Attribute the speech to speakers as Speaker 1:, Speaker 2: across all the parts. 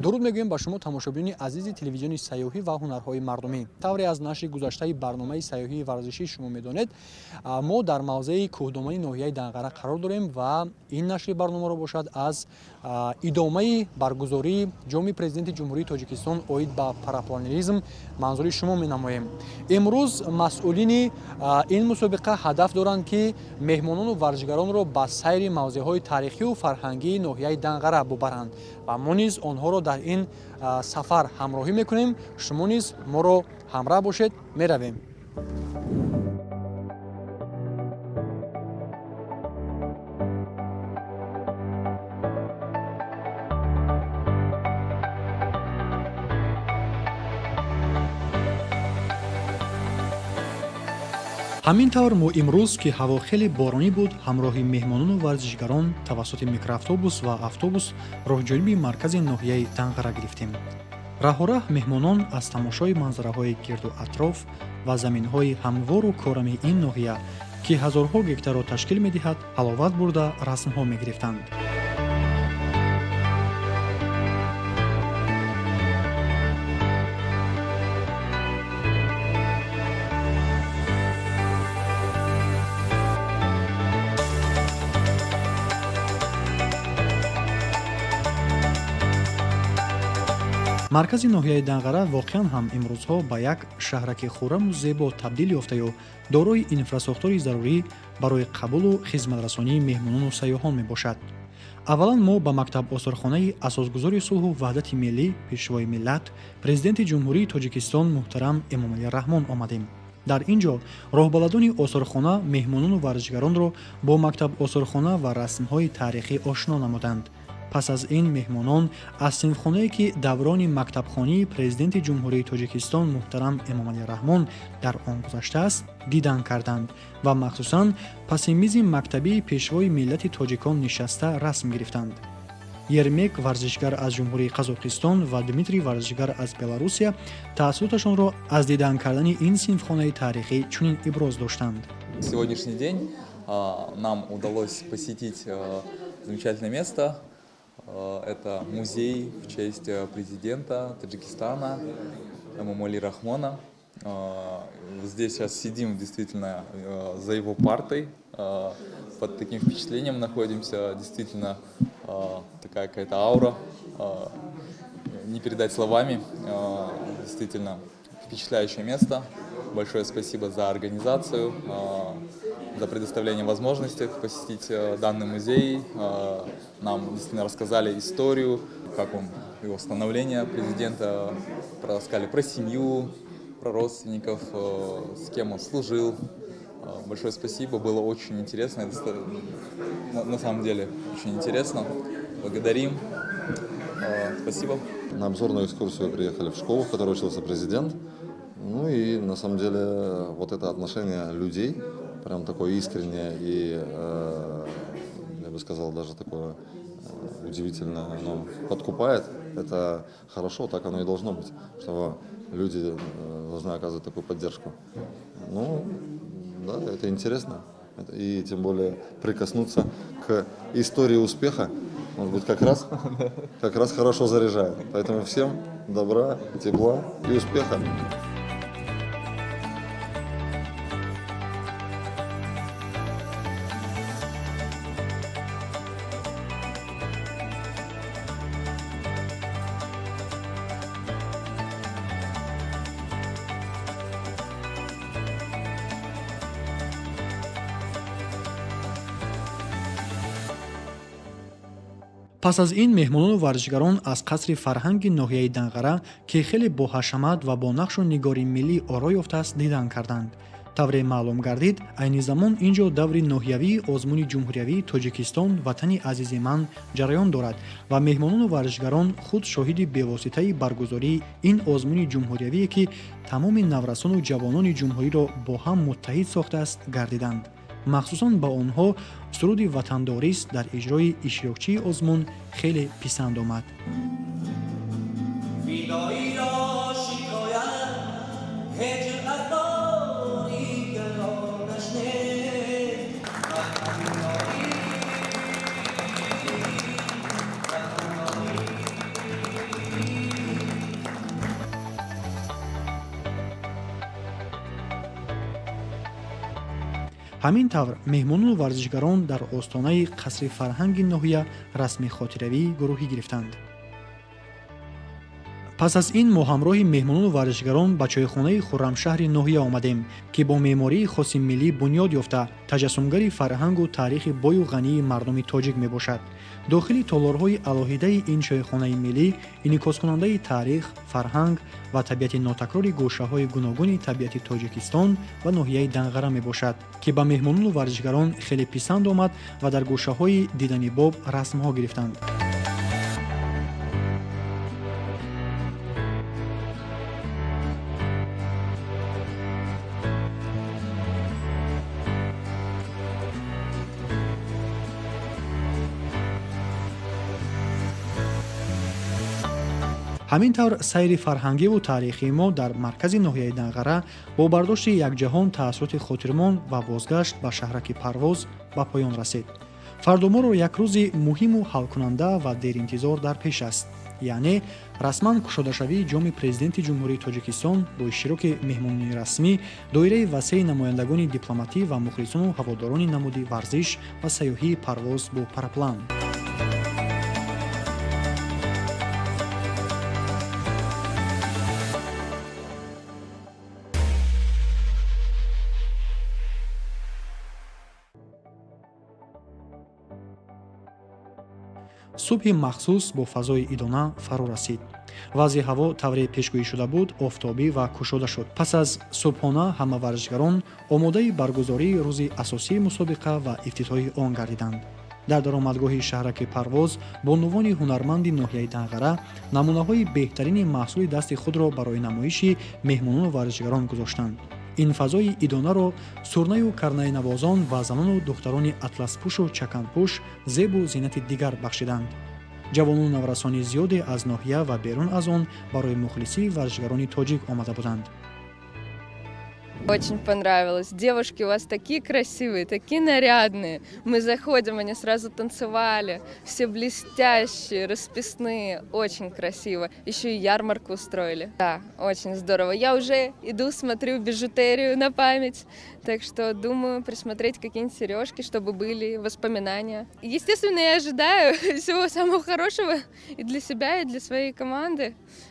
Speaker 1: дуруд мегӯем ба шумо тамошобини азизи телевизиони сайёҳӣ ва ҳунарҳои мардумӣ. Тавре аз нашри гузаштаи барномаи сайёҳии варзишӣ шумо медонед, мо дар мавзеи кӯҳдомани ноҳияи Данғара қарор дорем ва ин нашри барномаро бошад аз идомаи баргузории ҷоми президенти ҷумҳурии Тоҷикистон оид ба парапланеризм манзури шумо менамоем. Имрӯз масъулини ин мусобиқа ҳадаф доранд, ки меҳмонону варзишгаронро ба сайри мавзеъҳои тарихию фарҳангии ноҳияи Данғара бубаранд ва мо низ онҳоро дар ин сафар ҳамроҳӣ мекунем. Шумо низ моро ҳамроҳ бошед, меравем. ҳамин тавр мо имрӯз, ки ҳаво хеле боронӣ буд, ҳамроҳи меҳмонону варзишгарон тавассути микроавтобус ва автобус роҳҷониби маркази ноҳияи Данғара гирифтем. Раҳораҳ меҳмонон аз тамошои манзараҳои гирду атроф ва заминҳои ҳамвору корами ин ноҳия, ки ҳазорҳо гектарро ташкил медиҳад, ҳаловат бурда расмҳо мегирифтанд. маркази ноҳияи Данғара воқеан ҳам имрӯзҳо ба як шаҳраки хурраму зебо табдил ёфтаю дорои инфрасохтори зарурӣ барои қабулу хизматрасонии меҳмонону сайёҳон мебошад. Аввалан мо ба мактаб осорхонаи асосгузори сулҳу ваҳдати миллӣ, пешвои миллат, президенти ҷумҳурии Тоҷикистон муҳтарам Эмомалӣ Раҳмон омадем. дар ин ҷо роҳбаладони осорхона меҳмонону варзишгаронро бо мактаб осорхона ва расмҳои тарихӣ ошно намуданд. пас аз ин меҳмонон аз синфхонае, ки даврони мактабхонии президенти ҷумҳурии Тоҷикистон муҳтарам Эмомалӣ Раҳмон дар он гузаштааст, дидан карданд ва махсусан паси мизи мактабии пешвои миллати тоҷикон нишаста расм гирифтанд. Ермек варзишгар аз ҷумҳурии Қазоқистон ва Дмитрий варзишгар аз Беларусия таассураташонро аз дидан кардани ин синфхонаи тарихӣ чунин иброз доштанд.
Speaker 2: Сегодняшний день нам удалось посетить замечательное место. Это музей в честь президента Таджикистана Эмомали Рахмона. Здесь сейчас сидим действительно за его партой, под таким впечатлением находимся, действительно такая какая-то аура, не передать словами, действительно впечатляющее место. Большое спасибо за организацию, за предоставление возможности посетить данный музей. Нам действительно рассказали историю, как он, его становление президента, рассказали про семью, про родственников, с кем он служил. Большое спасибо, было очень интересно, на самом деле очень интересно. Благодарим, спасибо.
Speaker 3: На обзорную экскурсию приехали в школу, в которой учился президент. Ну и на самом деле вот это отношение людей, прям такое искреннее и, я бы сказал, даже такое удивительное, оно подкупает. Это хорошо, так оно и должно быть, что люди должны оказывать такую поддержку. Ну, да, это интересно. И тем более прикоснуться к истории успеха, может быть, как раз хорошо заряжает. Поэтому всем добра, тепла и успеха.
Speaker 1: пас аз ин меҳмонону варзишгарон аз қасри фарҳанги ноҳияи Данғара, ки хеле боҳашамат ва бо нақшу нигори миллӣ оро ёфтааст, дидан карданд. тавре маълум гардид, айни замон ин ҷо даври ноҳиявии озмуни ҷумҳуриявии Тоҷикистон, ватани азизи ман, ҷараён дорад ва меҳмонону варзишгарон худ шоҳиди бевоситаи баргузории ин озмуни ҷумҳуриявие, ки тамоми наврасону ҷавонони ҷумҳуриро бо ҳам муттаҳид сохтааст, гардиданд. махсусан ба онҳо суруди ватандорист дар иҷрои иштирокчии озмун хеле писанд омад. ҳамин тавр меҳмонону варзишгарон дар остонаи қасри фарҳанги ноҳия расми хотиравии гурӯҳӣ гирифтанд. пас аз ин мо ҳамроҳи меҳмонону варзишгарон ба чойхонаи хуррамшаҳри ноҳия омадем, ки бо меъмории хоси миллӣ бунёд ёфта таҷассумгари фарҳангу таърихи бою ғании мардуми тоҷик мебошад. дохили толорҳои алоҳидаи ин чойхонаи миллӣ инъикоскунандаи таърих, фарҳанг ва табиати нотакрори гӯшаҳои гуногуни табиати Тоҷикистон ва ноҳияи Данғара мебошад, ки ба меҳмонону варзишгарон хеле писанд омад ва дар гӯшаҳои дидани боб расмҳо гирифтанд. ҳамин тавр сайри фарҳангиву таърихии мо дар маркази ноҳияи Данғара бо бардошти якҷаҳон таассуроти хотирмон ва бозгашт ба шаҳраки парвоз ба поён расид. фарду моро як рӯзи муҳиму ҳалкунанда ва деринтизор дар пеш аст, яъне расман кушодашавии ҷоми президенти ҷумҳурии Тоҷикистон бо иштироки меҳмонони расмӣ, доираи васеъи намояндагони дипломатӣ ва мухлисону ҳаводорони намуди варзиш ва сайёҳии парвоз бо параплан. субҳи махсус бо фазои идона фаро расид. вазъи ҳаво тавре пешгӯӣ шуда буд, офтобӣ ва кушода шуд. пас аз субҳона ҳама варзишгарон омодаи баргузории рӯзи асосии мусобиқа ва ифтитоҳи он гардиданд. дар даромадгоҳи шаҳраки парвоз бонувони ҳунарманди ноҳияи Данғара намунаҳои беҳтарини маҳсули дасти худро барои намоиши меҳмонону варзишгарон гузоштанд. ин фазои идонаро сурнаю карнаинавозон ва занону духтарони атласпӯшу чаканпӯш зебу зиннати дигар бахшиданд. ҷавону наврасони зиёде аз ноҳия ва берун аз он барои мухлисии варзишгарони тоҷик омада буданд.
Speaker 4: Очень понравилось. Девушки у вас такие красивые, такие нарядные. Мы заходим, они сразу танцевали. Все блестящие, расписные. Очень красиво. Еще и ярмарку устроили. Да, очень здорово. Я уже иду, смотрю бижутерию на память. Так что думаю присмотреть какие-нибудь сережки, чтобы были воспоминания. Естественно, я ожидаю всего самого хорошего и для себя, и для своей команды.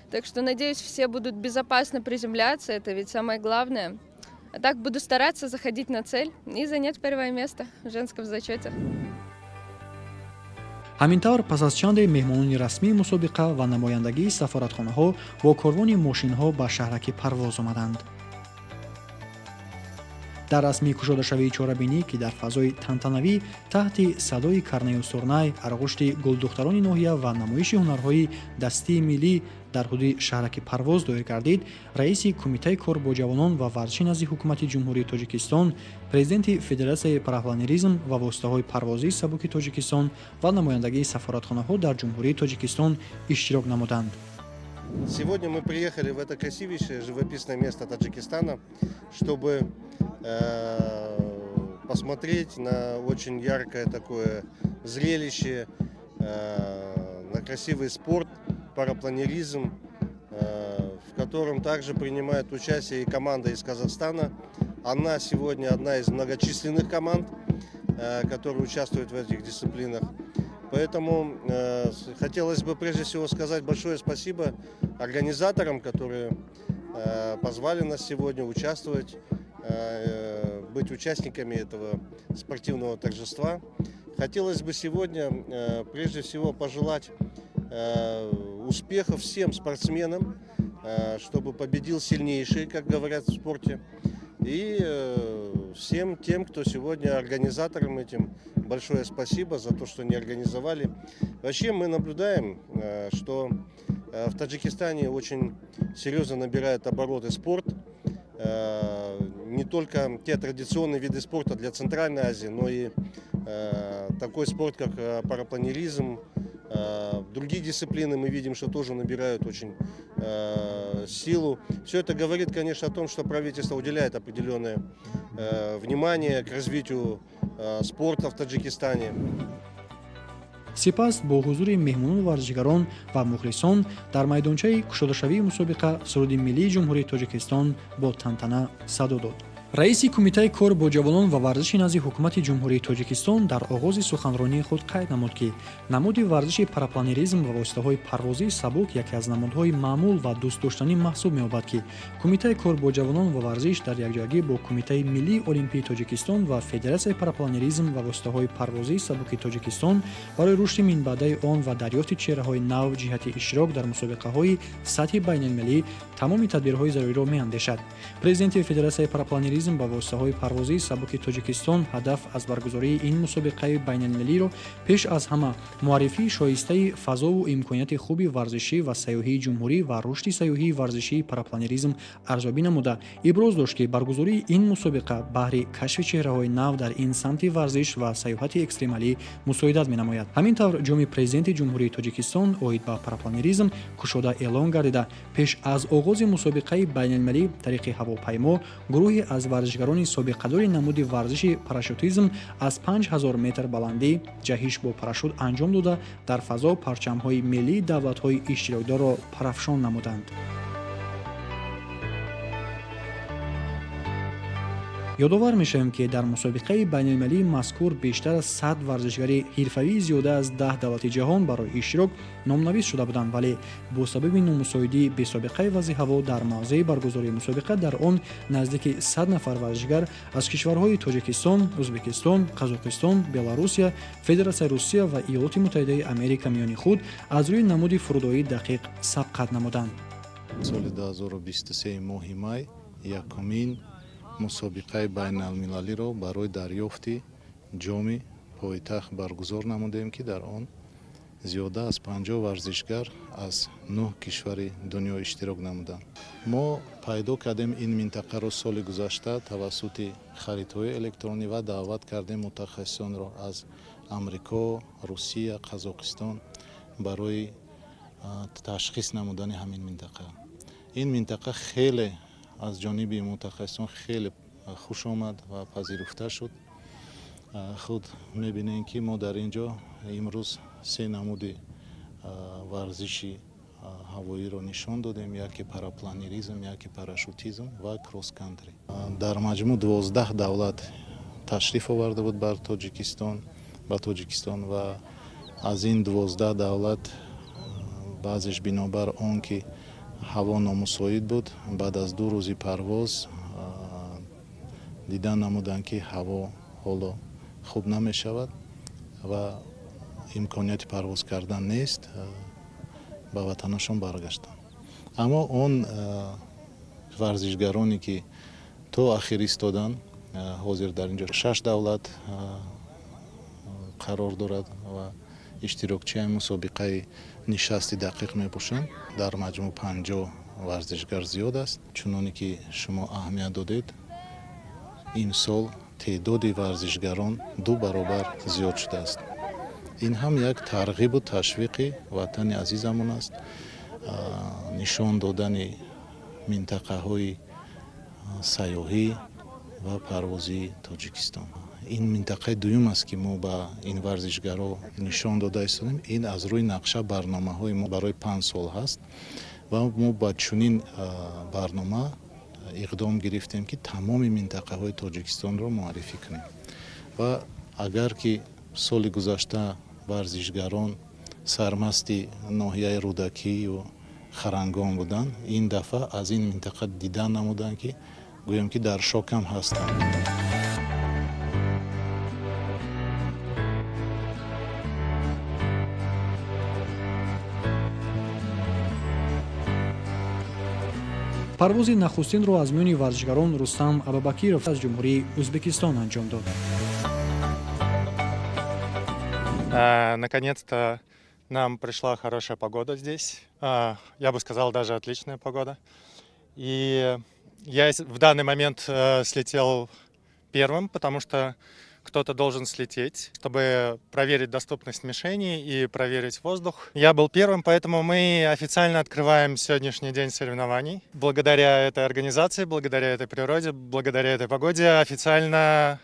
Speaker 4: Так что, надеюсь, все будут безопасно приземляться. Это ведь самое главное. А так буду стараться заходить на цель и занять первое место в женском зачете.
Speaker 1: ҳамин тавр пас аз чанде меҳмонони расмии мусобиқа ва намояндагии сафоратхонаҳо бо корвони мошинҳо ба шаҳраки парвоз омаданд. дар расми кушодашавии чорабинӣ, ки дар фазои тантанавӣ таҳти садои карнаю сурнай, арғушти гулдухтарони ноҳия ва намоиши ҳунарҳои дастии миллӣ дар ҳудуди шаҳраки парвоз доир гардид, раиси кумитаи кор бо ҷавонон ва варзиши назди ҳукумати ҷумҳурии Тоҷикистон, президенти Федератсияи парапланеризм ва воситаҳои парвозии сабуки Тоҷикистон ва намояндагии сафоратхонаҳо дар ҷумҳурии Тоҷикистон иштирок намуданд.
Speaker 5: Сегодня мы приехали в это красивейшее живописное место Таджикистана, чтобы посмотреть на очень яркое такое зрелище, на красивый спорт, парапланеризм, в котором также принимает участие и команда из Казахстана. Она сегодня одна из многочисленных команд, которые участвуют в этих дисциплинах. Поэтому хотелось бы прежде всего сказать большое спасибо организаторам, которые позвали нас сегодня участвовать, быть участниками этого спортивного торжества. Хотелось бы сегодня прежде всего пожелать успехов всем спортсменам, чтобы победил сильнейший, как говорят в спорте. И всем тем, кто сегодня организаторам этим, большое спасибо за то, что не организовали. Вообще мы наблюдаем, что в Таджикистане очень серьезно набирает обороты спорт. Не только те традиционные виды спорта для Центральной Азии, но и такой спорт, как парапланеризм. Другие дисциплины мы видим, что тоже набирают очень силу. Все это говорит, конечно, о том, что правительство уделяет определенное внимание к развитию спорта в Таджикистане.
Speaker 1: сипас бо ҳузури меҳмонону варзишгарон ва мухлисон дар майдончаи кушодашавии мусобиқа суруди миллии ҷумҳурии Тоҷикистон бо тантана садо дод. раиси кумитаи кор бо ҷавонон ва варзиши назди ҳукумати ҷумҳурии тоҷикистон дар оғози суханронии худ қайд намуд ки намуди варзиши парапланеризм ва воситаҳои парвозии сабук яке аз намудҳои маъмул ва дӯстдоштанӣ маҳсуб меёбад ки кумитаи кор бо ҷавонон ва варзиш дар якҷоягӣ бо кумитаи миллии олимпии тоҷикистон ва федератсияи парапланеризм ва воситаҳои парвозии сабуки тоҷикистон барои рушди минбаъдаи он ва дарёфти чеҳраҳои нав ҷиҳати иштирок дар мусобиқаҳои сатҳи байналмилӣ тамоми тадбирҳои заруриро меандешад. Президенти федератсияи парапланеризм ва воситаҳои парвозии сабуки тоҷикистон ҳадаф аз баргузории ин мусобиқаи байналмиллиро пеш аз ҳама муаррифии шоистаи фазову имконияти хуби варзишӣ ва сайёҳии ҷумҳурӣ ва рушди сайёҳии варзишии парапланеризм арзёбӣ намуда иброз дошт ки баргузории ин мусобиқа баҳри кашфи чеҳраҳои нав дар ин самти варзиш ва сайёҳати экстремалӣ мусоидат менамояд. Ҳамин тавр ҷоми президенти ҷумҳурии тоҷикистон оид ба парапланеризм кушода эълон гардида пеш аз оғози мусобиқаи байналмилалӣ тариқи ҳавопаймо гурӯҳи аз варзишгарони собиқадори намуди варзиши парашютизм аз 5000 метр баландӣ ҷаҳиш бо парашют анҷом дода дар фазо парчамҳои миллии давлатҳои иштирокдорро парафшон намуданд. ёдовар мешавем ки дар мусобиқаи байналмилалии мазкур бештар аз 100 варзишгари ҳирфавии зиёда аз 10 давлати ҷаҳон барои иштирок номнавис шуда буданд, вале бо сабаби номусоидии бесобиқаи вазъи ҳаво дар мавзеи баргузории мусобиқа дар он наздики 100 нафар варзишгар аз кишварҳои Тоҷикистон, Ӯзбекистон, Қазоқистон, Беларусия, Федератсияи Русия ва Иёлоти Муттаҳидаи Америка миёни худ аз рӯи намуди фурудоии дақиқ сабқат намуданд.
Speaker 6: соли 2023 моҳи май якумин мусобиқаи байналмилалиро барои дарёфти ҷоми пойтахт баргузор намудем ки дар он зиёда аз 50 варзишгар аз 9 кишвари дунё иштирок намуданд. Мо пайдо кардем ин минтақаро соли гузашта тавассути харитҳои электронӣ ва даъват кардем мутахассисонро аз Амрико, Русия, Қазоқистон барои ташхис намудани ҳамин минтақа. ин минтақа хеле аз ҷониби мутахассисон хеле хуш омад ва пазируфта шуд. худ мебинем ки мо дар ин ҷо имрӯз се намуди варзиши ҳавоиро нишон додем, яке парапланеризм, яке парашютизм ва кросс-кантри. дар маҷмӯъ 12 давлат ташриф оварда буд ба Тоҷикистон ва аз ин 12 давлат баъзеш бинобар он ки ҳаво номусоид буд, баъд аз 2 рӯзи парвоз дидан намуданд ки ҳаво ҳоло хуб намешавад ва имконияти парвоз кардан нест, ба ватанашон баргаштанд. аммо он варзишгароне ки то ахир истоданд, ҳозир дар ин ҷо 6 давлат қарор дорад ва иштирокчияи мусобиқаи нишасти дақиқ мебошанд. дар маҷмӯъ 50 варзишгар зиёд аст. чуноне ки шумо аҳамият додед, ин сол теъдоди варзишгарон 2 баробар зиёд шудааст. ин ҳам як тарғибу ташвиқи ватани азизамон аст, нишон додани минтақаҳои сайёҳӣ ва парвозии Тоҷикистон. ин минтақаи дуюм аст ки мо ба ин варзишгаро нишон дода истодем. ин аз рӯи нақша барномаҳои мо барои 5 сол ҳаст ва мо ба чунин барнома иқдом гирифтем ки тамоми минтақаҳои Тоҷикистонро муаррифӣ кунем. ва агар ки соли гузашта варзишгарон сармасти ноҳияи рӯдакию харангон буданд, ин дафъа аз ин минтақа дидан намуданд ки гӯем ки дар шокам ҳастанд.
Speaker 1: парвози нахустинро аз миёни варзишгарон Рустам Абубакиров аз ҷумҳурии Ӯзбекистон анҷом дод.
Speaker 7: Наконец-то нам пришла хорошая погода здесь. Я бы сказал, даже отличная погода. И я в данный момент слетел первым, потому что кто-то должен слететь, чтобы проверить доступность мишени и проверить воздух. Я был первым, поэтому мы официально открываем сегодняшний день соревнований. Благодаря этой организации, благодаря этой природе, благодаря этой погоде официально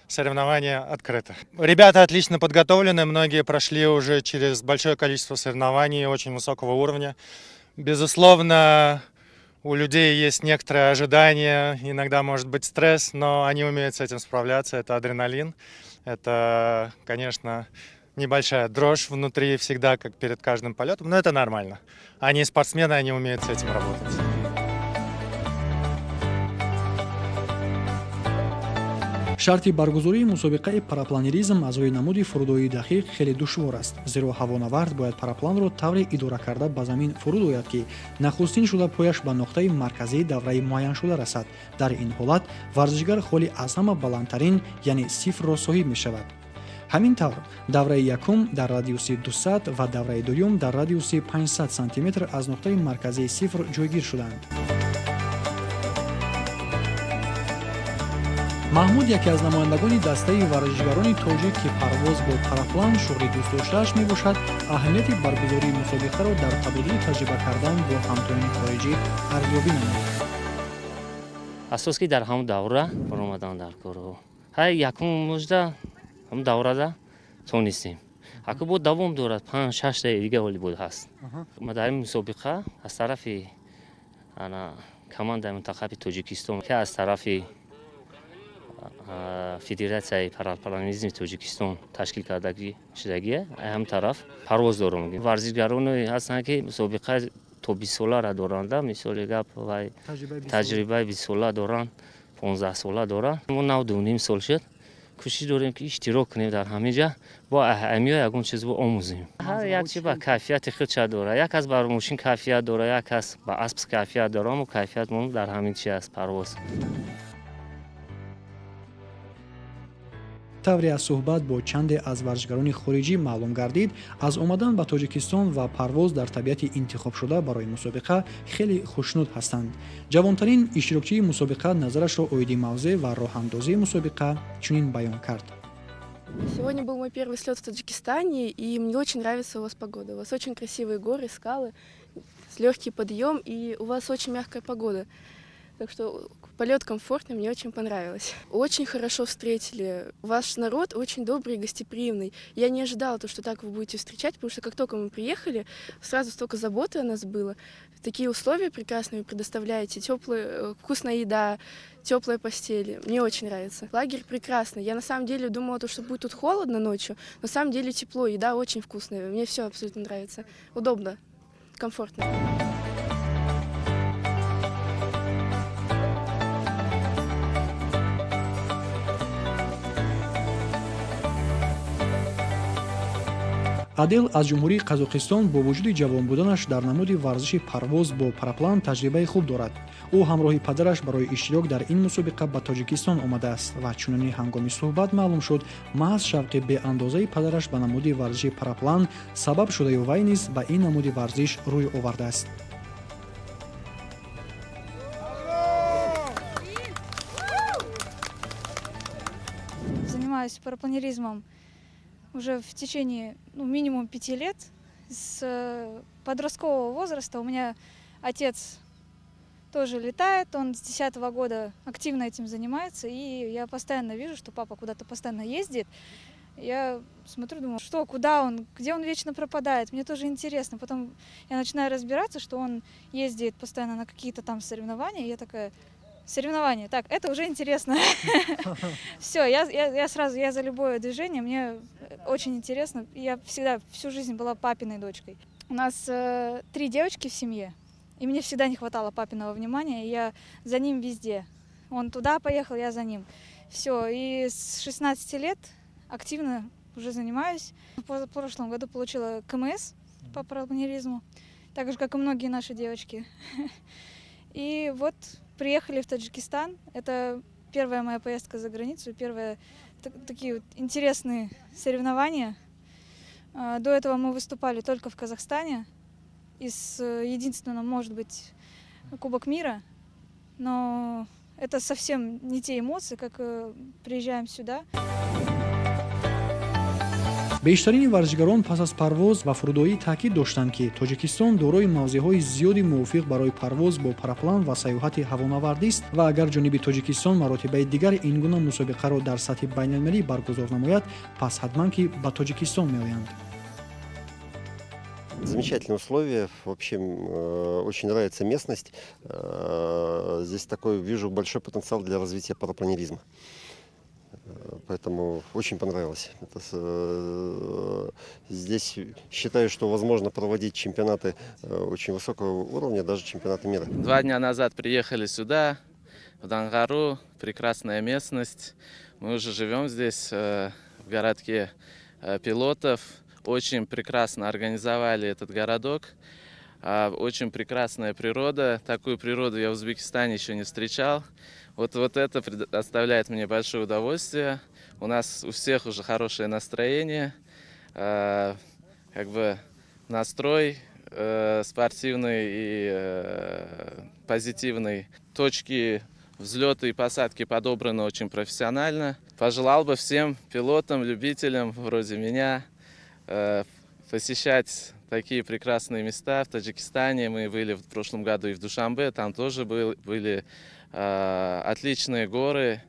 Speaker 7: соревнования открыты. Ребята отлично подготовлены, многие прошли уже через большое количество соревнований очень высокого уровня. Безусловно, у людей есть некоторые ожидания, иногда может быть стресс, но они умеют с этим справляться. Это адреналин, это, конечно, небольшая дрожь внутри всегда, как перед каждым полетом, но это нормально. Они спортсмены, они умеют с этим работать.
Speaker 1: шарти баргузории мусобиқаи парапланеризм аз рӯи намуди фурудоии дақиқ хеле душвор аст, зеро ҳавонавард бояд парапланро тавре идора карда ба замин фуруд ояд ки нахустин шуда пояш ба нуқтаи марказии давраи муайяншуда расад. дар ин ҳолат варзишгар холи аз ҳама баландтарин яъне сифрро соҳиб мешавад. ҳамин тавр давраи якум дар радиуси 200 ва давраи дуюм дар радиуси 500 сантиметр аз нуқтаи марказии сифр ҷойгир шуданд. маҳмуд яке аз намояндагони дастаи варзишгарони тоҷик ки парвоз бо параплан шуғли дӯстдоштааш мебошад, аҳамияти баргузории мусобиқаро дар табодили таҷриба кардан бо ҳамтоёни хориҷӣ арзёбӣ намуд.
Speaker 8: асос ки дар ҳамон давра баромадан дар корҳо ҳай якум мужда ҳам даврада тонистем ҳаку бо давом дорад 5-6 та дига волейбол ҳаст. ма дар ин мусобиқа аз тарафи командаи мунтахаби тоҷикистон ки аз тарафи федератсияи парапланизми тоҷикистон ташкил кардаги шудагия ҳам тараф парвоз дорам. варзишгароне ҳастанд ки мусобиқа то 20 солара доранда, мисоли гап вай таҷрибаи 20 сола доранд, 15 сола доранд. мо 9.5 сол шуд кӯшиш дорем ки иштирок кунем дар ҳамин ҷа бо аҳамия ягон чизро омӯзем. ҳар як чи ба кайфияти худша дора. як аз бар мошин кайфият дора, як аз ба асп кайфият дора. мо кайфиятмон дар ҳамин чи аст парвоз.
Speaker 1: тавре аз суҳбат бо чанде аз варзишгарони хориҷӣ маълум гардид, аз омадан ба Тоҷикистон ва парвоз дар табиати интихобшуда барои мусобиқа хеле хушнуд ҳастанд. ҷавонтарин иштирокчии мусобиқа назарашро оиди мавзеъ ва роҳандозии мусобиқа чунин баён кард.
Speaker 9: Сегодня был мой первый слет в Таджикистане, и мне очень нравится у вас погода. У вас очень красивые горы, скалы, легкий подъем, и у вас очень мягкая погода. Так что полет комфортный, мне очень понравилось. Очень хорошо встретили. Ваш народ очень добрый и гостеприимный. Я не ожидала, что так вы будете встречать, потому что как только мы приехали, сразу столько заботы о нас было. Такие условия прекрасные вы предоставляете, теплая, вкусная еда, теплая постель. Мне очень нравится. Лагерь прекрасный. Я на самом деле думала, что будет тут холодно ночью, но на самом деле тепло, еда очень вкусная. Мне все абсолютно нравится. Удобно, комфортно.
Speaker 1: адел аз ҷумҳурии қазоқистон бо вуҷуди ҷавон буданаш дар намуди варзиши парвоз бо параплан таҷрибаи хуб дорад. ӯ ҳамроҳи падараш барои иштирок дар ин мусобиқа ба Тоҷикистон омадааст ва чунин ҳангоми суҳбат маълум шуд маҳз шавқи беандозаи падараш ба намуди варзиши параплан сабаб шудаю вай низ ба ин намуди варзиш рӯй овардааст.
Speaker 10: Занимаюсь парапланеризмом уже в течение минимум 5 лет. С подросткового возраста у меня отец тоже летает, он с 10 года активно этим занимается, и я постоянно вижу, что папа куда-то постоянно ездит. Я смотрю, думаю, что, куда он, где он вечно пропадает, мне тоже интересно. Потом я начинаю разбираться, что он ездит постоянно на какие-то там соревнования, и я такая... Соревнования. Так, это уже интересно. Все, я сразу, я за любое движение, мне очень интересно. Я всегда, всю жизнь была папиной дочкой. У нас 3 девочки в семье, и мне всегда не хватало папиного внимания, и я за ним везде. Он туда поехал, я за ним. Все, и с 16 лет активно уже занимаюсь. В прошлом году получила КМС по парапланеризму, так же, как и многие наши девочки. И вот приехали в Таджикистан. Это первая моя поездка за границу, первые такие вот интересные соревнования. До этого мы выступали только в Казахстане. Единственного, может быть, Кубок мира. Но это совсем не те эмоции, как приезжаем сюда.
Speaker 1: бештарини варзишгарон пас аз парвоз ва фурудоӣ таъкид доштанд ки Тоҷикистон дорои мавзеъҳои зиёди мувофиқ барои парвоз бо параплан ва саёҳати ҳавонавардист ва агар ҷониби Тоҷикистон маротибаи дигар ин гуна мусобиқаро дар сатҳи байналмилалӣ баргузор намояд, пас ҳатман ки ба Тоҷикистон меоянд.
Speaker 11: Замечательные условия, в общем, очень нравится местность. Здесь такой вижу большой потенциал для развития парапланеризма. Поэтому очень понравилось. Здесь считаю, что возможно проводить чемпионаты очень высокого уровня, даже чемпионаты мира.
Speaker 12: 2 дня назад приехали сюда, в Дангару, прекрасная местность. Мы уже живем здесь, в городке пилотов. Очень прекрасно организовали этот городок. Очень прекрасная природа. Такую природу я в Узбекистане еще не встречал. Вот это доставляет мне большое удовольствие. У нас у всех уже хорошее настроение, настрой спортивный и позитивный. Точки взлета и посадки подобраны очень профессионально. Пожелал бы всем пилотам, любителям вроде меня посещать такие прекрасные места в Таджикистане. Мы были в прошлом году и в Душанбе, там тоже были отличные горы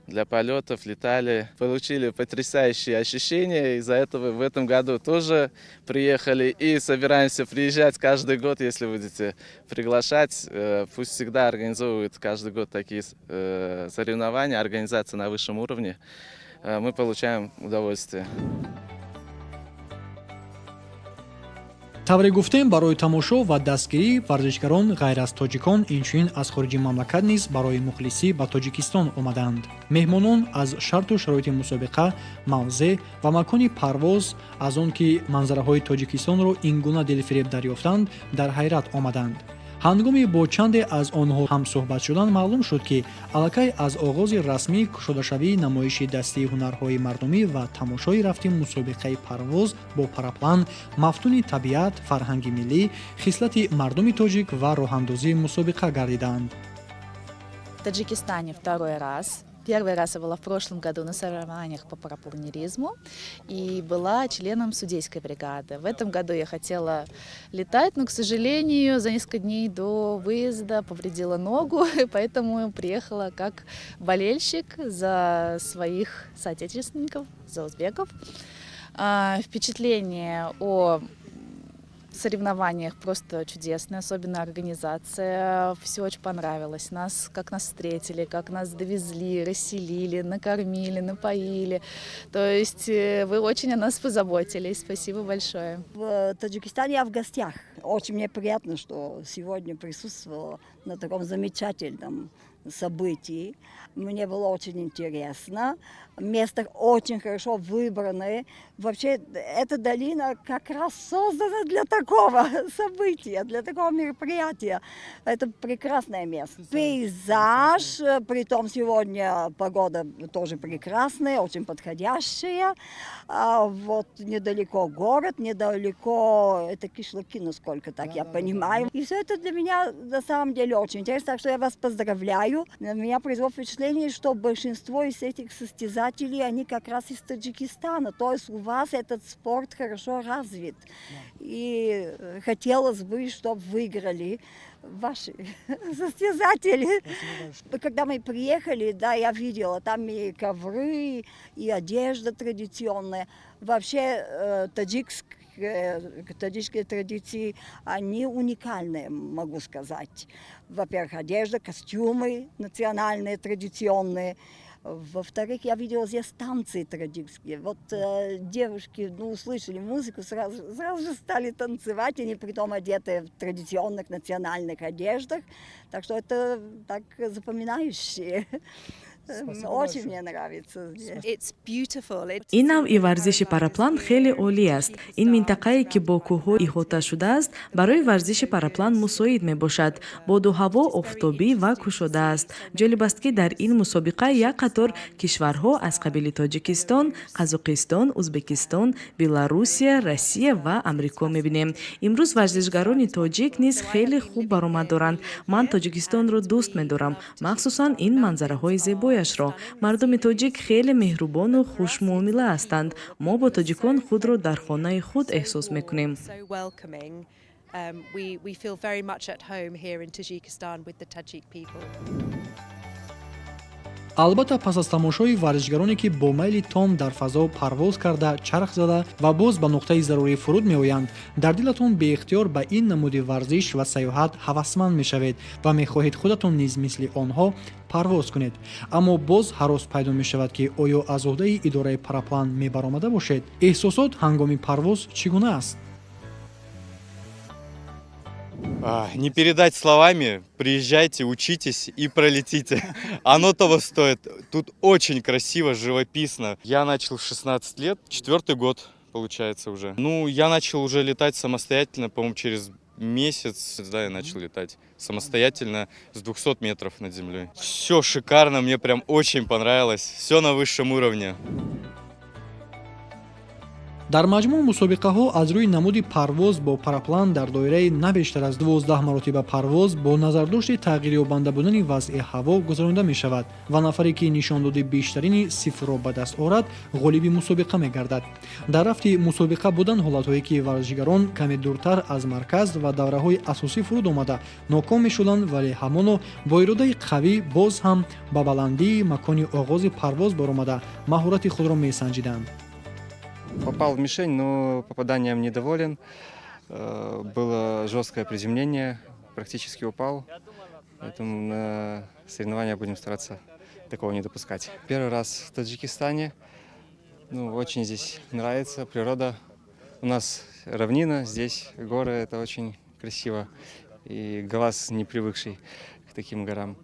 Speaker 12: для полетов, летали, получили потрясающие ощущения. Из-за этого в этом году тоже приехали и собираемся приезжать каждый год, если будете приглашать. Пусть всегда организовывают каждый год такие соревнования, организация на высшем уровне. Мы получаем удовольствие.
Speaker 1: тавре гуфтем барои тамошо ва дастгирӣ варзишгарон ғайр аз тоҷикон инчунин аз хориҷи мамлакат низ барои мухлисӣ ба тоҷикистон омаданд. меҳмонон аз шарту шароити мусобиқа, мавзеъ ва макони парвоз аз он ки манзараҳои тоҷикистонро ин гуна дилфиреб дарёфтанд дар ҳайрат омаданд. ҳангоми бо чанде аз онҳо ҳамсӯҳбат шудан маълум шуд ки аллакай аз оғози расмии кушодашавии намоиши дастии ҳунарҳои мардумӣ ва тамошои рафти мусобиқаи парвоз бо параплан мафтуни табиат, фарҳанги миллӣ, хислати мардуми тоҷик ва роҳандозии мусобиқа гардиданд.
Speaker 13: В Таджикистане второй раз. Первый раз я была в прошлом году на соревнованиях по парапланеризму и была членом судейской бригады. В этом году я хотела летать, но, к сожалению, за несколько дней до выезда повредила ногу, поэтому приехала как болельщик за своих соотечественников, за узбеков. Впечатление о соревнованиях просто чудесные, особенно организация. Все очень понравилось. Как нас встретили, как нас довезли, расселили, накормили, напоили. То есть вы очень о нас позаботились. Спасибо большое.
Speaker 14: В Таджикистане я в гостях. Очень мне приятно, что сегодня присутствовала на таком замечательном событий. Мне было очень интересно. Место очень хорошо выбрано. Вообще, эта долина как раз создана для такого события, для такого мероприятия. Это прекрасное место. Пейзаж, притом сегодня погода тоже прекрасная, очень подходящая. Вот недалеко город, недалеко это Кишлаки, насколько так я понимаю. И все это для меня на самом деле очень интересно, так что я вас поздравляю. На меня произвело впечатление, что большинство из этих состязателей, они как раз из Таджикистана. То есть у вас этот спорт хорошо развит. И хотелось бы, чтобы выиграли ваши состязатели. Когда мы приехали, да, я видела, там и ковры, и одежда традиционная. Вообще таджикские традиции, они уникальные, могу сказать. Во-первых, одежда, костюмы национальные, традиционные. Во-вторых, я видела здесь танцы таджикские. Вот девушки, услышали музыку, сразу же стали танцевать, они притом одеты в традиционных национальных одеждах. Так что это так запоминающие. Очень мне нравится здесь.
Speaker 15: ин навъи варзиши параплан хеле олӣ аст. ин минтақае ки бо кӯҳҳо иҳота шудааст барои варзиши параплан мусоид мебошад. боду ҳаво офтобӣ ва кушода аст. ҷолиб аст ки дар ин мусобиқа як қатор кишварҳо аз қабили тоҷикистон, қазоқистон, узбекистон, беларусия, россия ва амрико мебинем. имрӯз варзишгарони тоҷик низ хеле хуб баромад доранд. ман тоҷикистонро дӯст медорам, махсусан ин манзараҳои зебо. мардуми тоҷик хеле меҳрубону хушмуомила ҳастанд. мо бо тоҷикон худро дар хонаи худ эҳсос мекунем.
Speaker 16: We feel very much at home here in Tajikistan with the Tajik people.
Speaker 1: албатта пас аз тамошои варзишгароне ки бо майли том дар фазо парвоз карда чарх зада ва боз ба нуқтаи зарурӣ фуруд меоянд, дар дилатон беихтиёр ба ин намуди варзиш ва саёҳат ҳавасманд мешавед ва мехоҳед худатон низ мисли онҳо парвоз кунед. Аммо боз ҳарос пайдо мешавад ки оё аз уҳдаи идораи параплан мебаромада бошед? Эҳсосот ҳангоми парвоз чӣ гуна аст?
Speaker 16: Не передать словами. Приезжайте, учитесь и пролетите. Оно того стоит. Тут очень красиво, живописно. Я начал в 16 лет, 4-й год получается уже. Ну, я начал уже летать самостоятельно, по-моему, через месяц, да, я начал летать самостоятельно с 200 метров над землей. Все шикарно, мне прям очень понравилось. Все на высшем уровне.
Speaker 1: дар маҷмӯъ мусобиқаҳо аз рӯи намуди парвоз бо параплан дар доираи на бештар аз 12 маротиба парвоз бо назардошти тағйирёбанда будани вазъи ҳаво гузаронида мешавад ва нафаре ки нишондоди бештарини сифрро ба даст орад ғолиби мусобиқа мегардад. дар рафти мусобиқа будан ҳолатҳое ки варзишгарон каме дуртар аз марказ ва давраҳои асосӣ фуруд омада ноком мешуданд, вале ҳамоно бо иродаи қавӣ боз ҳам ба баландии макони оғози парвоз баромада маҳорати худро месанҷиданд.
Speaker 17: Попал в мишень, но попаданием недоволен. Было жесткое приземление, практически упал. Поэтому на соревнования будем стараться такого не допускать. Первый раз в Таджикистане. Очень здесь нравится природа. У нас равнина, здесь горы, это очень красиво. И глаз не привыкший к таким горам.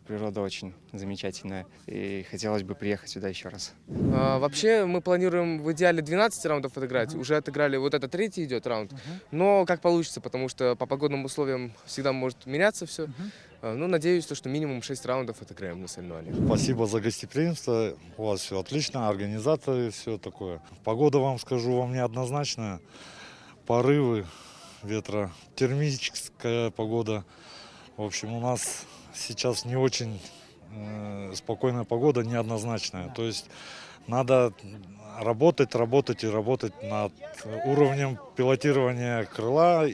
Speaker 17: Природа очень замечательная, и хотелось бы приехать сюда еще раз.
Speaker 18: Вообще мы планируем в идеале 12 раундов отыграть. Уже отыграли, вот это 3-й идет раунд. Но как получится, потому что по погодным условиям всегда может меняться все. Ну, надеюсь, что минимум 6 раундов отыграем на соревнованиях.
Speaker 19: Спасибо за гостеприимство. У вас все отлично, организаторы, все такое. Погода, вам скажу, вам неоднозначная. Порывы ветра, термическая погода. В общем, у нас сейчас не очень спокойная погода, неоднозначная. То есть надо работать над уровнем пилотирования крыла.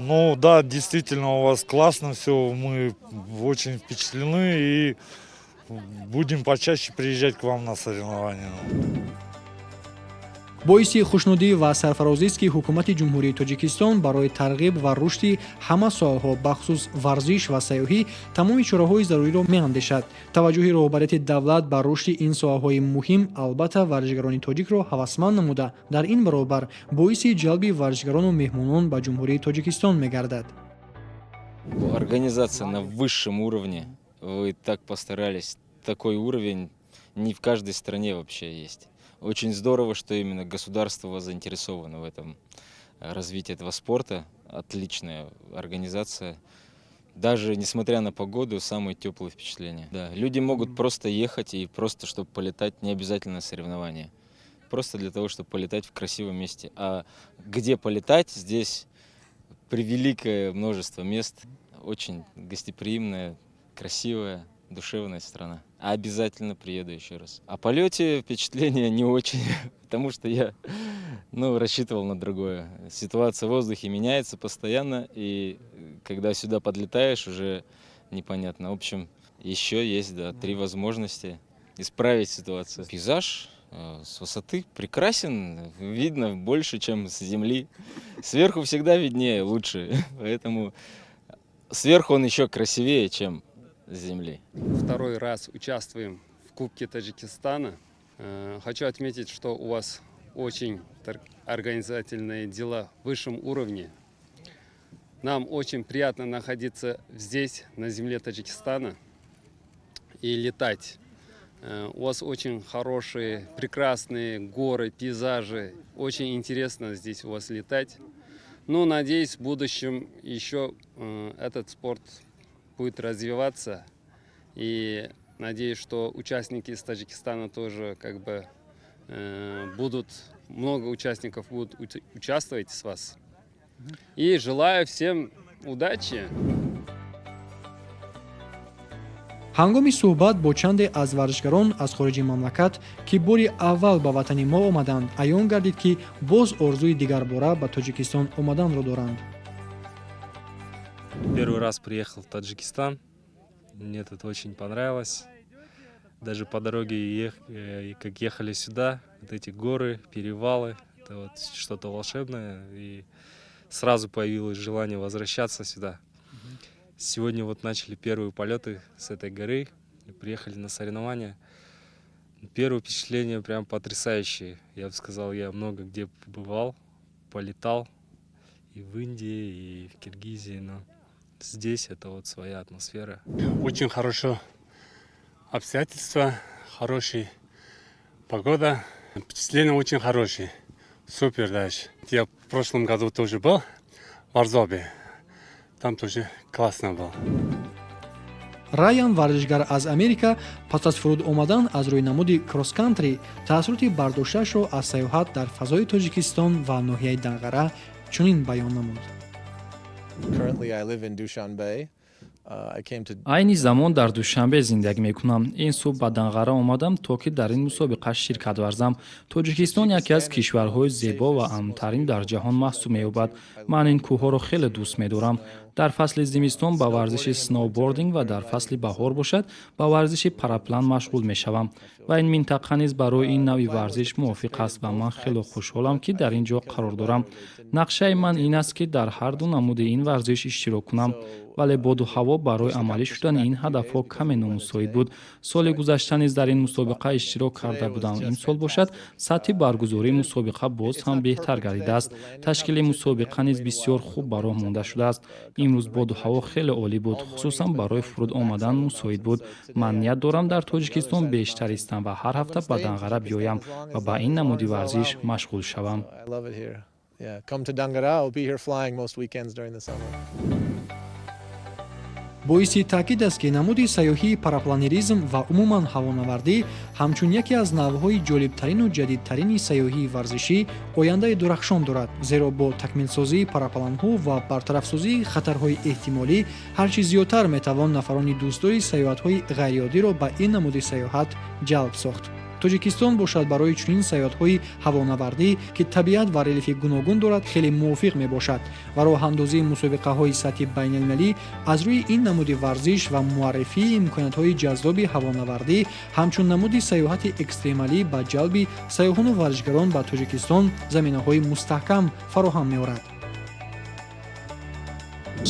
Speaker 19: Ну да, действительно у вас классно все, мы очень впечатлены и будем почаще приезжать к вам на соревнования.
Speaker 1: боиси хушнудӣ ва сарфарозист ки ҳукумати ҷумҳурии тоҷикистон барои тарғиб ва рушди ҳама соҳаҳо бахусус варзиш ва сайёҳӣ тамоми чораҳои заруриро меандешад. таваҷҷӯҳи роҳбарияти давлат ба рушди ин соҳаҳои муҳим албатта варзишгарони тоҷикро ҳавасманд намуда, дар ин баробар боиси ҷалби варзишгарону меҳмонон ба ҷумҳурии тоҷикистон мегардад.
Speaker 20: Организация на высшем уровне. Вы так постарались. Такой уровень не в каждой стране вообще есть. Очень здорово, что именно государство заинтересовано в этом развитии этого спорта. Отличная организация. Даже несмотря на погоду, самые теплые впечатления. Да, люди могут просто ехать и просто, чтобы полетать, не обязательно на соревнования. Просто для того, чтобы полетать в красивом месте. А где полетать, здесь превеликое множество мест. Очень гостеприимная, красивая, душевная страна. А обязательно приеду еще раз. О полете впечатления не очень, потому что я рассчитывал на другое. Ситуация в воздухе меняется постоянно, и когда сюда подлетаешь, уже непонятно. В общем, еще есть 3 возможности исправить ситуацию. Пейзаж с высоты прекрасен, видно больше, чем с земли. Сверху всегда виднее, лучше, поэтому сверху он еще красивее, чем с земли.
Speaker 21: Второй раз участвуем в Кубке Таджикистана. Хочу отметить, что у вас очень организательные дела в высшем уровне. Нам очень приятно находиться здесь, на земле Таджикистана, и летать. У вас очень хорошие, прекрасные горы, пейзажи. Очень интересно здесь у вас летать. Ну, надеюсь, в будущем еще этот спорт будет развиваться. И надеюсь, что участники из Таджикистана тоже будут, много участников будут участвовать с вас. И желаю всем удачи.
Speaker 1: ҳангоми суҳбат бо чанде аз варзишгарон аз хориҷи мамлакат ки бори аввал ба ватани мо омаданд, аён гардид ки боз орзуи дигарбора ба Тоҷикистон омаданро доранд.
Speaker 22: Первый раз приехал в Таджикистан.
Speaker 21: Мне тут очень понравилось. Даже по дороге, как ехали сюда, вот эти горы, перевалы, это вот что-то волшебное. И сразу появилось желание возвращаться сюда. Сегодня вот начали первые полеты с этой горы, приехали на соревнования. Первое впечатление прям потрясающее. Я бы сказал, я много где побывал, полетал. И в Индии, и в Киргизии, но здесь это вот своя атмосфера.
Speaker 2: Очень хорошо обстоятельства, хорошая погода, впечатления очень хорошие, супер даже. Я в прошлом году тоже был в Арзобе, там тоже классно было.
Speaker 1: Райан варзишгар аз Америка пас аз фуруд омадан аз рӯи намуди кросс-кантри таъссуроти бардоштаашро аз сайёҳат дар фазои Тоҷикистон ва ноҳияи Данғара чунин баён намуд.
Speaker 22: айни замон дар Душанбе зиндагӣ мекунам. Ин субҳ ба Данғара омадам, то ки дар ин мусобиқа ширкат варзам. Тоҷикистон яке аз кишварҳои зебо ва амнтарин дар ҷаҳон маҳсуб меёбад. Ман ин кӯҳҳоро хеле дӯст медорам. дар фасли зимистон ба варзиши сноубординг ва дар фасли баҳор бошад ба варзиши параплан машғул мешавам ва ин минтақа низ барои ин навъи варзиш мувофиқ аст ва ман хеле хушҳолам ки дар ин ҷо қарор дорам. нақшаи ман ин аст ки дар ҳарду намуди ин варзиш иштирок кунам, вале боду ҳаво барои амалӣ шудани ин ҳадафҳо каме номусоид буд. соли гузашта низ дар ин мусобиқа иштирок карда будам. имсол бошад сатҳи баргузории мусобиқа боз ҳам беҳтар гардидааст. ташкили мусобиқа низ бисёр хуб ба роҳ монда шудааст. имрӯз боду ҳаво хеле олӣ буд, хусусан барои фуруд омадан мусоид буд. ман ният дорам дар Тоҷикистон бештар истам ва ҳар ҳафта ба Данғара биёям ва ба ин намуди варзиш машғул шавам.
Speaker 1: боиси таъкид аст ки намуди сайёҳии парапланеризм ва умуман ҳавонавардӣ ҳамчун яке аз навъҳои ҷолибтарину ҷадидтарини сайёҳии варзишӣ ояндаи дурахшон дорад, зеро бо такмилсозии парапланҳо ва бартарафсозии хатарҳои эҳтимолӣ ҳарчи зиёдтар метавон нафарони дӯстдори сайёҳатҳои ғайриоддиро ба ин намуди сайёҳат ҷалб сохт. Тоҷикистон бошад барои чунин сайёҳатҳои ҳавонавардӣ ки табиат ва релефи гуногун дорад хеле мувофиқ мебошад ва роҳандозии мусобиқаҳои сатҳи байналмилалӣ аз рӯи ин намуди варзиш ва муаррифии имкониятҳои ҷаззоби ҳавонавардӣ ҳамчун намуди сайёҳати экстремалӣ ба ҷалби сайёҳону варзишгарон ба Тоҷикистон заминаҳои мустаҳкам фароҳам меорад.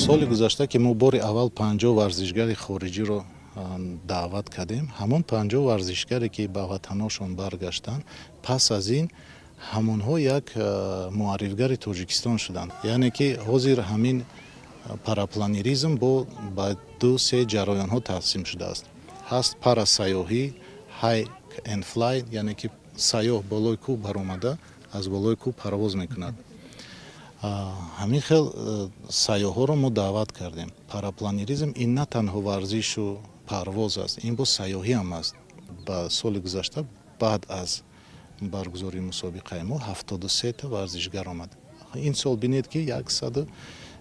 Speaker 6: соли гузашта ки мо бори аввал 50 варзишгари хориҷиро даъват кардем, ҳамон 50 варзишгаре ки ба ватанҳошон баргаштанд, пас аз ин ҳамонҳо як муаррифгари Тоҷикистон шуданд. яъне ки ҳозир ҳамин парапланеризм ба 2-3 ҷараёнҳо тақсим шудааст. ҳаст парасайёҳӣ, хайк энд флай, яъне ки сайёҳ болои кӯҳ баромада аз болои кӯҳ парвоз мекунад. ҳамин хел сайёҳҳоро мо даъват кардем. Парапланеризм ин на танҳо варзишу парвоз аст, ин бо сайёҳӣ ҳам аст. ба соли гузашта баъд аз баргузории мусобиқаи мо 73 та варзишгар омад. ин сол бинед ки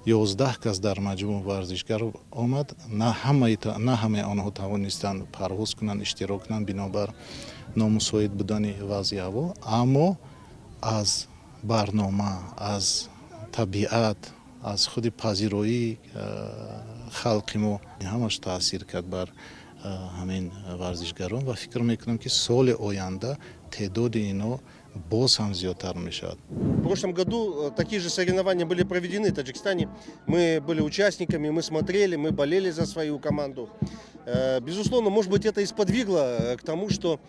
Speaker 6: 111 кас дар маҷмӯъ варзишгар омад. на ҳамаи онҳо тавонистанд парвоз кунанд, иштирок кунанд бинобар номусоид будани вазъи ҳаво, аммо аз барнома, аз табиат, аз худи пазироии халқи мо ҳамаш таъсир кард бар ҳамин варзишгарон ва фикр мекунам ки соли оянда теъдоди ино боз ҳам зиёдтар мешавад.
Speaker 5: В прошлом году такие же соревнования были проведены в Таджикистане. Мы были участниками, мы смотрели, мы болели за свою команду. Безусловно, может быть, это и сподвигло к тому, что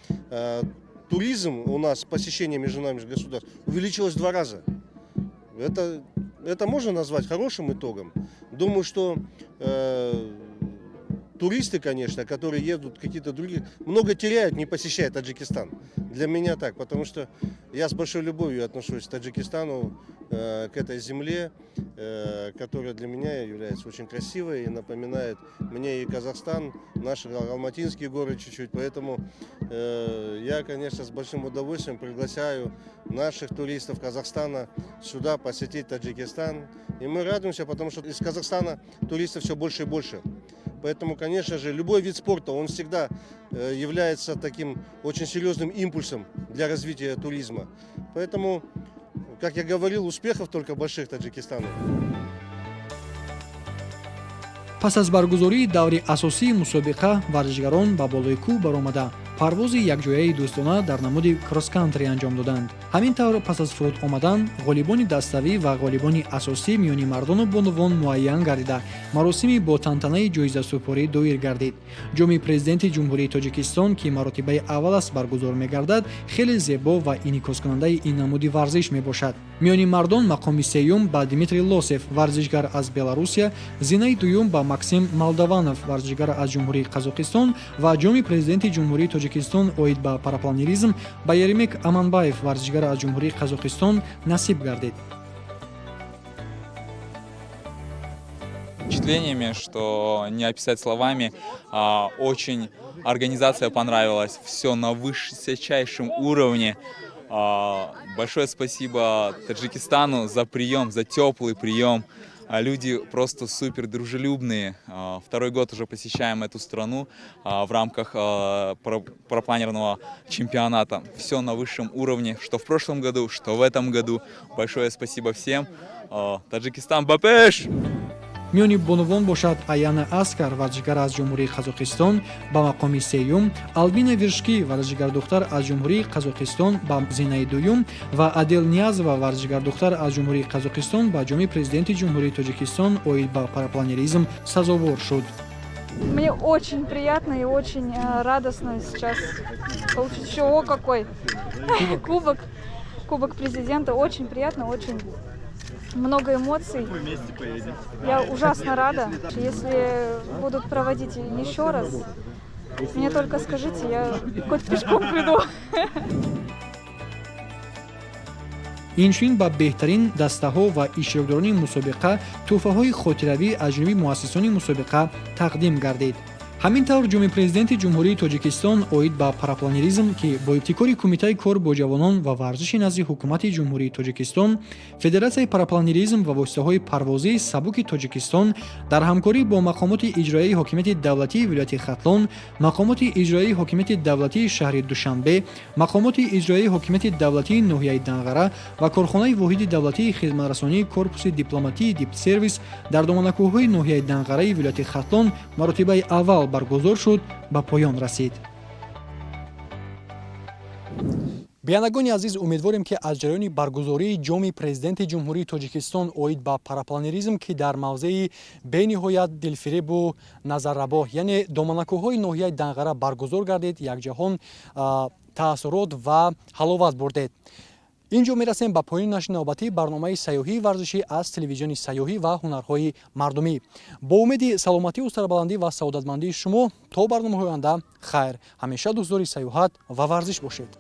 Speaker 5: туризм у нас, посещение международных государств, увеличилось в 2 раза. Это можно назвать хорошим итогом. Думаю, что туристы, конечно, которые едут какие-то другие, много теряют, не посещая Таджикистан. Для меня так, потому что я с большой любовью отношусь к Таджикистану, к этой земле, которая для меня является очень красивой и напоминает мне и Казахстан, наши алматинские горы чуть-чуть. Поэтому я, конечно, с большим удовольствием приглашаю наших туристов Казахстана сюда посетить Таджикистан. И мы радуемся, потому что из Казахстана туристов все больше и больше. Поэтому, конечно же, любой вид спорта, он всегда является таким очень серьезным импульсом для развития туризма. Поэтому, как я говорил, успехов только больших Таджикистану.
Speaker 1: пас аз баргузории даври асосии мусобиқа варзишгарон ба болои кӯҳ баромада парвози якҷояи дӯстона дар намуди кросс-кантри анҷом доданд. ҳамин тавр пас аз фуруд омадан ғолибони даставӣ ва ғолибони асосӣ миёни мардону бонувон муайян гардида маросими бо тантанаи ҷоизасупорӣ доир гардид. ҷоми президенти ҷумҳурии тоҷикистон ки маротибаи аввал аст баргузор мегардад хеле зебо ва инъикоскунандаи ин намуди варзиш мебошад. миёни мардон мақоми сеюм ба Дмитрий Лосев варзишгар аз Беларусия, зинаи дуюм ба Максим Молдованов варзишгар аз ҷумҳурии Қазоқистон ва ҷоми президенти ҷумҳурии Тоҷикистон оид ба парапланеризм ба Еремек Аманбаев варзишгар аз ҷумҳурии Қазоқистон насиб гардид.
Speaker 3: Впечатлениями, что не описать словами, очень организация понравилась, все на высочайшем уровне. Большое спасибо Таджикистану за прием, за теплый прием. Люди просто супер дружелюбные. Второй год уже посещаем эту страну в рамках парапланерного чемпионата. Все на высшем уровне, что в прошлом году, что в этом году. Большое спасибо всем. Таджикистан бапеш!
Speaker 1: миёни бонувон бошад Аяна Аскар варзишгар аз ҷумҳурии Қазоқистон ба мақоми сеюм, Албина Виршки варзишгардухтар аз ҷумҳурии Қазоқистон ба зинаи дуюм ва Адел Ниязова варзишгардухтар аз ҷумҳурии Қазоқистон ба ҷоми президенти ҷумҳурии Тоҷикистон оид ба парапланеризм сазовор шуд.
Speaker 10: Мне очень приятно и очень радостно сейчас получить еще какой кубок президента. Очень приятно, очень много эмоций. Я ужасно рада. Если будут проводить еще раз, мне только скажите, я хоть пешком приду.
Speaker 1: инчунин ба беҳтарин дастаҳо ва иштирокдорони мусобиқа тӯҳфаҳои хотиравӣ аз ҷониби муассисони мусобиқа тақдим гардид. ҳамин тавр ҷоми президенти ҷумҳурии Тоҷикистон оид ба парапланеризм ки бо ибтикори кумитаи кор бо ҷавонон ва варзиши назди ҳукумати ҷумҳурии Тоҷикистон, Федератсияи парапланеризм ва воситаҳои парвозии сабуки Тоҷикистон дар ҳамкорӣ бо мақомоти иҷроии ҳокимияти давлатии вилояти Хатлон, мақомоти иҷроии ҳокимияти давлатии шаҳри Душанбе, мақомоти иҷроии ҳокимияти давлатии ноҳияи Данғара ва корхонаи воҳиди давлатии хизматрасонии корпуси дипломатии Дипсервис дар доманакӯҳҳои ноҳияи Данғараи вилояти Хатлон маротибаи аввал баргузор шуд, ба поён расид. биянагони азиз, умедворем ки аз ҷараёни баргузории ҷоми президенти ҷумҳурии Тоҷикистон оид ба парапланеризм ки дар мавзеи бениҳоят дилфиребу назаррабоҳ, яъне доманакӯҳҳои ноҳияи Данғара баргузор гардид, якҷаҳон таассурот ва ҳаловат бурдед. инҷо мерасем ба поёни нашри навбатии барномаи сайёҳии варзишӣ аз телевизиони сайёҳӣ ва ҳунарҳои мардумӣ. бо умеди саломативу сарбаландӣ ва саодатмандии шумо то барномаҳои оянда хайр. ҳамеша дӯстдори сайёҳат ва варзиш бошед.